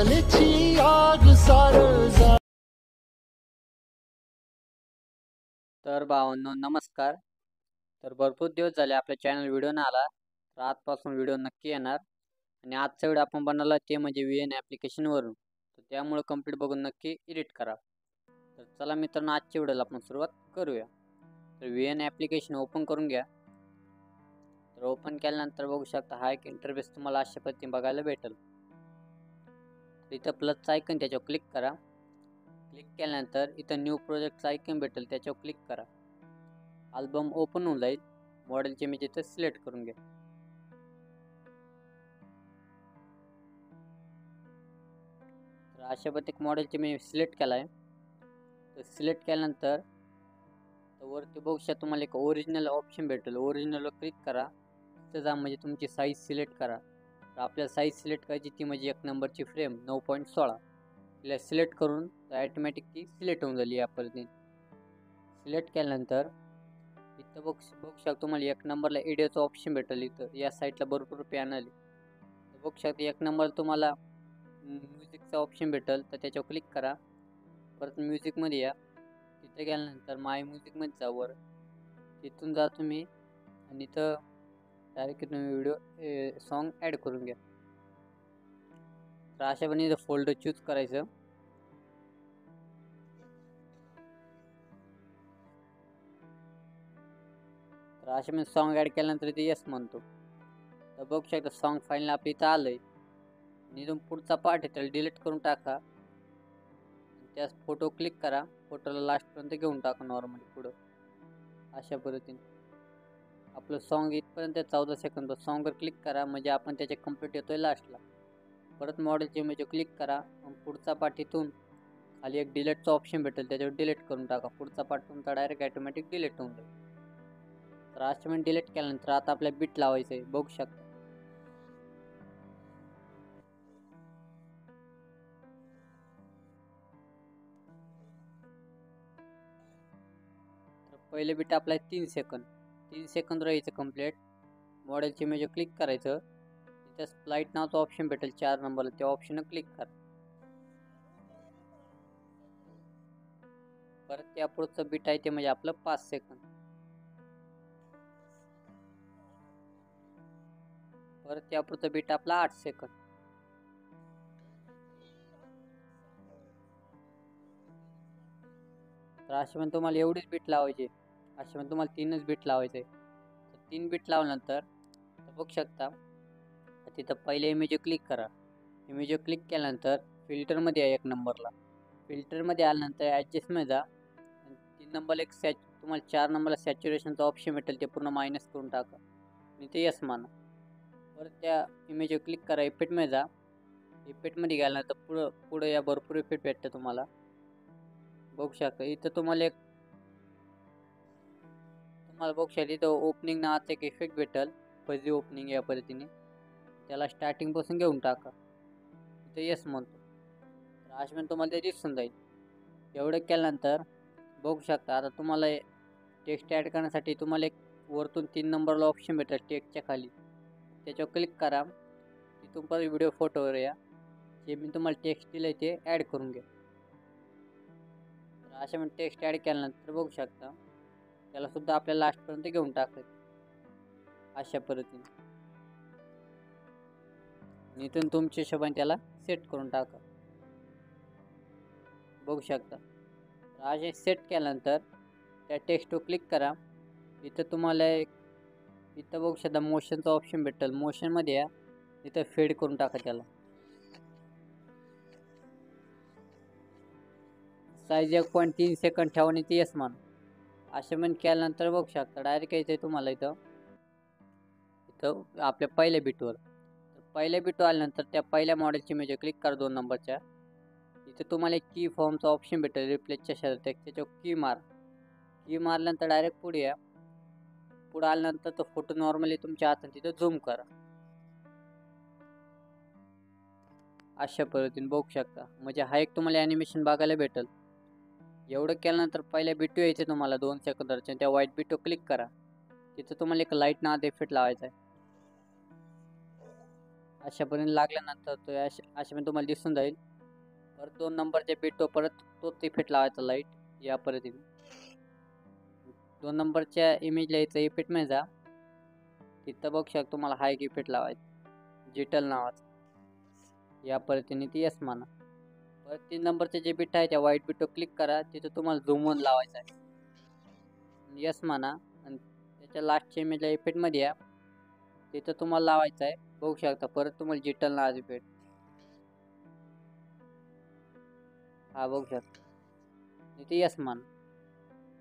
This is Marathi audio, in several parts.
झाल्याची आग सारं. तर भावांनो नमस्कार. तर भरपूर दिवस झाले आपल्या चॅनल व्हिडिओ नाही आला, तर आजपासून व्हिडिओ नक्की येणार. आणि आजचा व्हिडिओ आपण बनवला ते म्हणजे VN ॲप्लिकेशनवरून, तर त्यामुळे कंप्लीट बघून नक्की एडिट करा. तर चला मित्रांनो, आजच्या व्हिडिओला आपण सुरुवात करूया. तर VN ॲप्लिकेशन ओपन करून घ्या. तर ओपन केल्यानंतर बघू शकता हा एक इंटरफेस तुम्हाला अशा पद्धतीने बघायला भेटेल. इथं प्लसचा आयकन त्याच्यावर क्लिक करा. क्लिक केल्यानंतर इथं न्यू प्रोजेक्टचा आयकन भेटेल, त्याच्यावर क्लिक करा. अल्बम ओपन होऊन जाईल. मॉडेलचे मी तिथं सिलेक्ट करून घ्या. तर अशा पद्धतीने मॉडेलचे मी सिलेक्ट केला आहे. तर सिलेक्ट केल्यानंतर वरती बघू शकता तुम्हाला एक ओरिजिनल ऑप्शन भेटेल. ओरिजिनलवर क्लिक करा. तिथं जा म्हणजे तुमची साईज सिलेक्ट करा. तर आपल्याला साईज सिलेक्ट करायची ती म्हणजे 1 नंबरची फ्रेम 9.16. तिला सिलेक्ट करून ॲटोमॅटिक ती सिलेक्ट होऊन झाली. या पद्धतीने सिलेक्ट केल्यानंतर इथं बघू शकता तुम्हाला 1 नंबरला एडिओचं ऑप्शन भेटेल. इथं या साईडला भरपूर पॅनल आहे. तर बघू शकता 1 नंबर तुम्हाला म्युझिकचा ऑप्शन भेटेल, तर त्याच्यावर क्लिक करा. परत म्युझिकमध्ये या. तिथे गेल्यानंतर माय म्युझिकमध्ये जा. वर तिथून जा तुम्ही आणि इथं डायरेक्ट तुम्ही व्हिडिओ सॉन्ग ॲड करून घ्या. तर अशा पण इथं फोल्डर चूज करायचं. तर अशा मी सॉन्ग ॲड केल्यानंतर इथे येस म्हणतो. तर बघू शकता सॉन्ग फाईनल आपल्या इथं आलं आहे. आणि इथून पुढचा पार्ट आहे त्याला डिलीट करून टाका. त्यास फोटो क्लिक करा. फोटोला लास्टपर्यंत घेऊन टाका नॉर्मली पुढं. अशा पद्धतीने आपलं सॉन्ग इथपर्यंत 14 सेकंद. सॉन्गवर क्लिक करा म्हणजे आपण त्याच्या कंप्लीट येतोय लास्टला. परत मॉडेलचे इमेज क्लिक करा. पुढचा पार्ट इथून खाली एक डिलीटचा ऑप्शन भेटेल, त्याच्यावर डिलीट करून टाका. पुढचा पार्ट तुमचा डायरेक्ट ॲटोमॅटिक डिलीट होऊन जाईल. तर अशा डिलीट केल्यानंतर आता आपल्याला बीट लावायचं आहे. बघू शकता तर पहिले बीट आपला आहे 3 सेकंद. 3 सेकंद राहायचं कंप्लीट. मॉडेलचे इमेज क्लिक करायचं. तिथं स्प्लाइट नावाचं ऑप्शन भेटेल 4 नंबरला, त्या ऑप्शनवर क्लिक करा. परत त्या पुढचं बीट आहे ते म्हणजे आपलं 5 सेकंद. परत त्या पुढचं बीट आपला 8 सेकंद. तर असे पण तुम्हाला एवढीच बीट लावायची. असे पण तुम्हाला 3च बीट लावायचे. तर 3 बीट लावल्यानंतर बघू शकता तिथं पहिले इमेज क्लिक करा. इमेज क्लिक केल्यानंतर फिल्टरमध्ये आहे 1 नंबरला. फिल्टरमध्ये आल्यानंतर ॲडजस्टमध्ये जा. 3 नंबरला एक तुम्हाला 4 नंबरला सॅच्युरेशनचा ऑप्शन भेटेल, ते पूर्ण मायनस करून टाका आणि ते यस माना. परत त्या इमेज क्लिक करा. इफेक्टमध्ये जा. इफेक्टमध्ये गेल्यानंतर पुढं या भरपूर इफेक्ट भेटतं तुम्हाला. बघू शकता इथं तुम्हाला बघू शकता इथं ओपनिंग नावाचा एक इफेक्ट भेटेल. फजी ओपनिंग या पद्धतीने. त्याला स्टार्टिंगपासून घेऊन टाका. इथं येस म्हणतो. तर अशा पण तुम्हाला ते दिसून जाईल. एवढं केल्यानंतर बघू शकता आता तुम्हाला टेक्स्ट ॲड करण्यासाठी तुम्हाला एक वरतून 3 नंबरला ऑप्शन भेटेल टेक्स्टच्या खाली. त्याच्यावर क्लिक करा. तिथून परत व्हिडिओ फोटोवर या. जे मी तुम्हाला टेक्स्ट दिलं आहे ते ॲड करून घ्या. तर अशा म्हणजे टेक्स्ट ॲड केल्यानंतर बघू शकता त्याला सुद्धा आपल्याला लास्टपर्यंत घेऊन टाकायचं अशा पद्धतीने. इथून तुमच्या हिशोबाने त्याला सेट करून टाका. बघू शकता असे सेट केल्यानंतर त्या टेक्स्टवर क्लिक करा. इथं तुम्हाला इथं बघू शकता मोशनचा ऑप्शन भेटेल. मोशनमध्ये या. इथं फेड करून टाका त्याला. साईज 1.3 सेकंद ठेवून इथे येस मान. असे पण केल्यानंतर बघू शकता डायरेक्ट यायचं तुम्हाला इथं आपल्या पहिल्या बीटवर. तर पहिल्या बीटवर आल्यानंतर त्या पहिल्या मॉडेलची इमेज क्लिक करा 2 नंबरच्या. इथे तुम्हाला एक की फॉर्मचा ऑप्शन भेटेल रिप्लेसच्या शेजारी. त्याच्यावर की मार. की मारल्यानंतर डायरेक्ट पुढे या. पुढे आल्यानंतर तो फोटो नॉर्मली तुमच्या हातात तिथं झूम करा. अशा पद्धतीने बघू शकता म्हणजे हा एक तुम्हाला ॲनिमेशन बघायला भेटेल. एवढं केल्यानंतर पहिल्या बीटू यायचे तुम्हाला 2 सेकंदाच्या. त्या व्हाईट बीटवर क्लिक करा. तिथं तुम्हाला एक लाईट नावाचा इफेक्ट लावायचा आहे. अशापर्यंत लागल्यानंतर तो अशापर्यंत तुम्हाला दिसून जाईल. परत 2 नंबरच्या बिटवर परत तोच इफेक्ट लावायचा लाईट या पद्धतीने. 2 नंबरच्या इमेजला यायचं इफेक्टमध्ये जा. तिथं बघू शकता तुम्हाला हा एक इफेक्ट लावायचा जिटल नावाचा. या पद्धतीने ती यस म्हणा. परत 3 नंबरचे जे बिट आहे त्या व्हाईट बिटवर क्लिक करा. तिथं तुम्हाला झूम वन लावायचा आहे. यस म्हणा आणि त्याच्या लास्टच्या इमेजला इफेक्टमध्ये या. तिथं तुम्हाला लावायचं आहे. बघू शकता परत तुम्हाला जिटल नावाचा इफेक्ट हा बघू शकता. इथे यस म्हणा.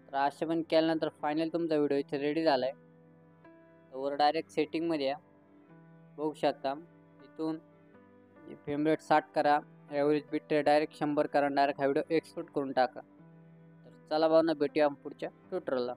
तर अशा पण केल्यानंतर फायनल तुमचा व्हिडिओ इथे रेडी झाला आहे. वर डायरेक्ट सेटिंगमध्ये या. बघू शकता इथून फ्रेम रेट 60 करा. ॲव्हरेज बिट डायरेक्ट 100 करा. डायरेक्ट हा व्हिडिओ एक्सपोर्ट करून टाका. तर चला भावना भेटूया पुढच्या ट्युटोरियलला.